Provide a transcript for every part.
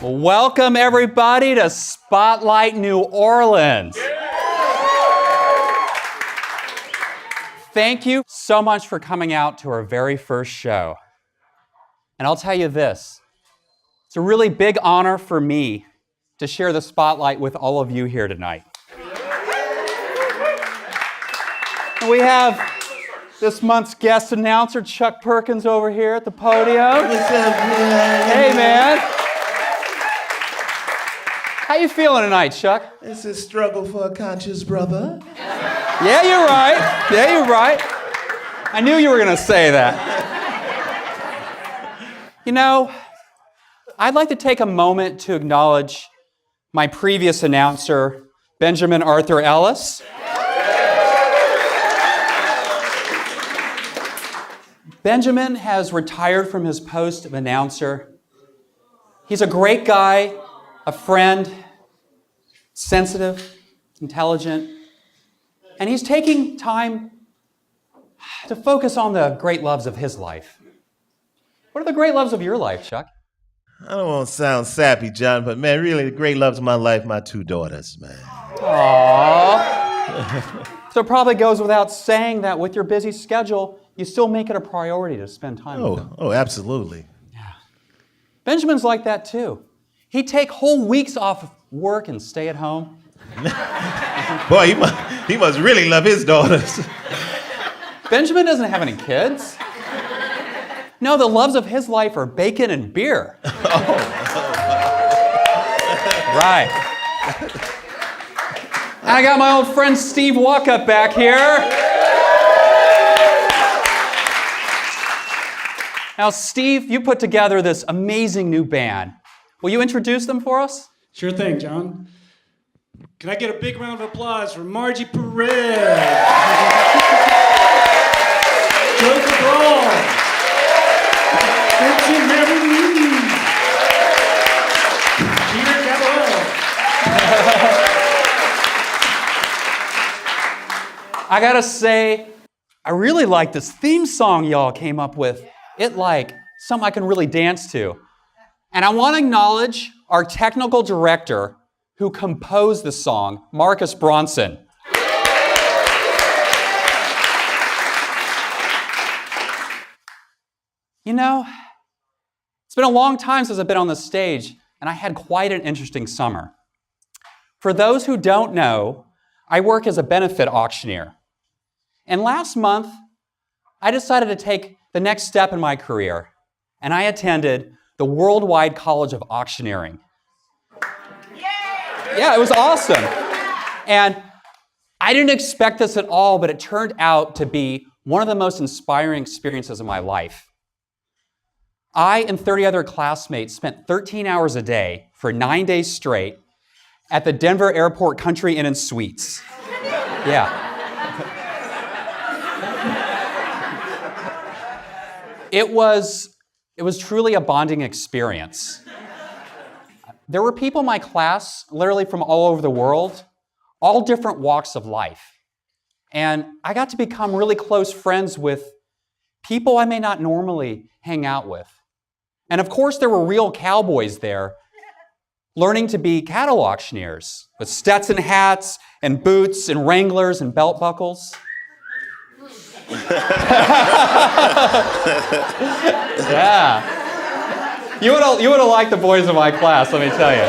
Welcome, everybody, to Spotlight New Orleans. Thank you so much for coming out to our very first show. And I'll tell you this, it's a really big honor for me to share the spotlight with all of you here tonight. And we have this month's guest announcer, Chuck Perkins, over here at the podium. What's up, man? Hey, man. How you feeling tonight, Chuck? It's a struggle for a conscious brother. Yeah, you're right. Yeah, you're right. I knew you were going to say that. You know, I'd like to take a moment to acknowledge my previous announcer, Benjamin Arthur Ellis. Benjamin has retired from his post of announcer. He's a great guy, a friend, sensitive, intelligent, and he's taking time to focus on the great loves of his life. What are the great loves of your life, Chuck? I don't want to sound sappy, John, but man, really the great loves of my life, my two daughters, man. Aww. So it probably goes without saying that with your busy schedule, you still make it a priority to spend time with them. Oh, absolutely. Yeah. Benjamin's like that too. He'd take whole weeks off of work and stay at home. Boy, he must really love his daughters. Benjamin doesn't have any kids. No, the loves of his life are bacon and beer. Right. And I got my old friend Steve Walkup back here. Now, Steve, you put together this amazing new band. Will you introduce them for us? Sure thing, John. Can I get a big round of applause for Margie Perez? Joe Cabral. Vincent Marie. Peter Calhoun. I gotta say, I really like this theme song y'all came up with. It like something I can really dance to. And I want to acknowledge our technical director who composed the song, Marcus Bronson. You know, it's been a long time since I've been on the stage, and I had quite an interesting summer. For those who don't know, I work as a benefit auctioneer. And last month, I decided to take the next step in my career, and I attended the Worldwide College of Auctioneering. Yeah, it was awesome. And I didn't expect this at all, but it turned out to be one of the most inspiring experiences of my life. I and 30 other classmates spent 13 hours a day for 9 days straight at the Denver Airport Country Inn and Suites. Yeah. It was truly a bonding experience. There were people in my class, literally from all over the world, all different walks of life. And I got to become really close friends with people I may not normally hang out with. And of course, there were real cowboys there, learning to be cattle auctioneers with Stetson hats and boots and Wranglers and belt buckles. Yeah. You would have liked the boys in my class, let me tell you.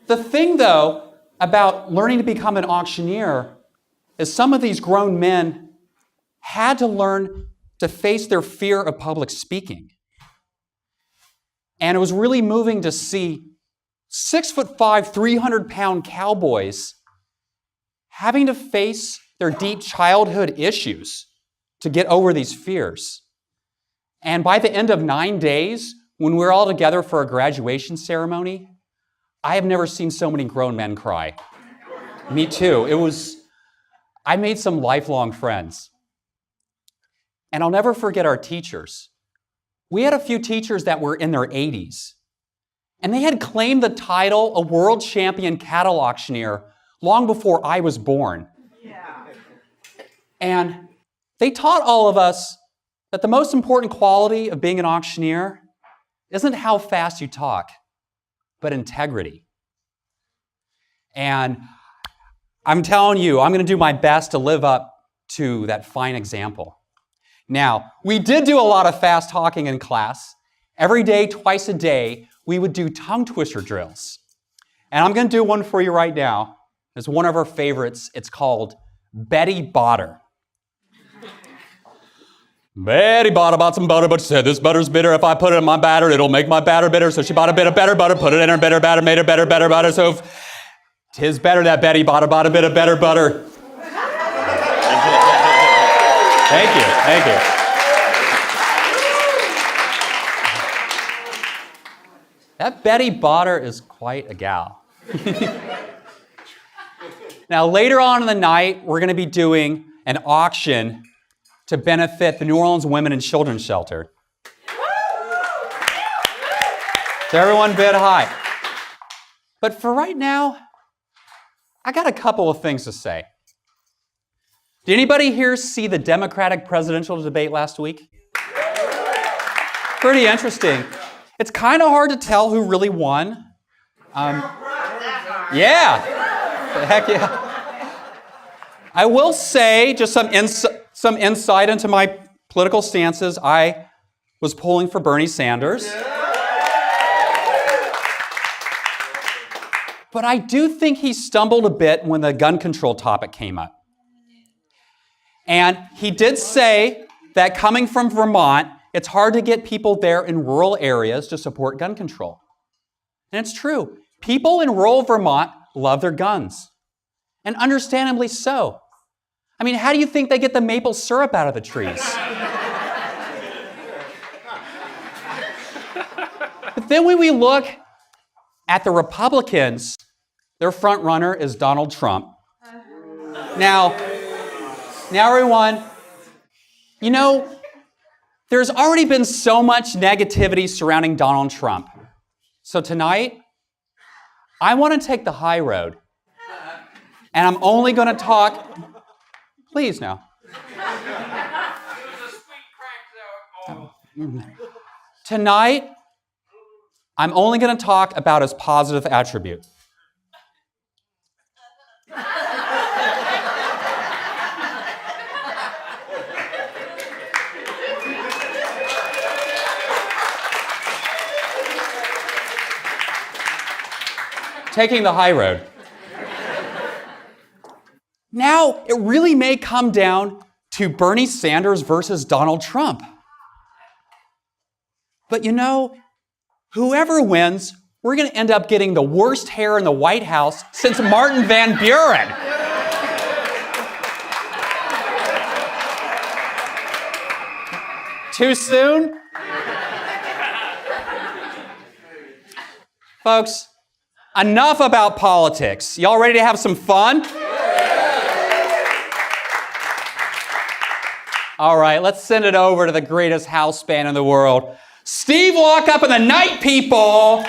The thing, though, about learning to become an auctioneer is some of these grown men had to learn to face their fear of public speaking. And it was really moving to see 6'5", 300-pound cowboys having to face their deep childhood issues to get over these fears. And by the end of 9 days, when we were all together for a graduation ceremony, I have never seen so many grown men cry. Me too. I made some lifelong friends. And I'll never forget our teachers. We had a few teachers that were in their 80s, and they had claimed the title of world champion cattle auctioneer long before I was born. Yeah. And they taught all of us that the most important quality of being an auctioneer isn't how fast you talk, but integrity. And I'm telling you, I'm going to do my best to live up to that fine example. Now, we did do a lot of fast talking in class. Every day, twice a day, we would do tongue twister drills. And I'm going to do one for you right now. It's one of our favorites. It's called Betty Botter. Betty bought some butter, but she said, this butter's bitter. If I put it in my batter, it'll make my batter bitter. So she bought a bit of better butter, put it in her better batter, made her better butter. So 'tis better that Betty bought a bit of better butter. Thank you. That Betty Botter is quite a gal. Now, later on in the night, we're going to be doing an auction to benefit the New Orleans Women and Children's Shelter. So everyone bid high. But for right now, I got a couple of things to say. Did anybody here see the Democratic presidential debate last week? Pretty interesting. It's kind of hard to tell who really won. Yeah. Heck yeah. I will say, just some insight into my political stances, I was pulling for Bernie Sanders. But I do think he stumbled a bit when the gun control topic came up. And he did say that coming from Vermont, it's hard to get people there in rural areas to support gun control. And it's true. People in rural Vermont love their guns. And understandably so. I mean, how do you think they get the maple syrup out of the trees? But then when we look at the Republicans, their front runner is Donald Trump. Now everyone, you know, there's already been so much negativity surrounding Donald Trump. So tonight, I want to take the high road. And I'm only going to talk... Please, now. Tonight, I'm only going to talk about his positive attribute. Taking the high road. Now, it really may come down to Bernie Sanders versus Donald Trump. But you know, whoever wins, we're going to end up getting the worst hair in the White House since Martin Van Buren. Too soon? Folks, enough about politics. Y'all ready to have some fun? All right, let's send it over to the greatest house band in the world. Steve, Walk Up in the Night, people!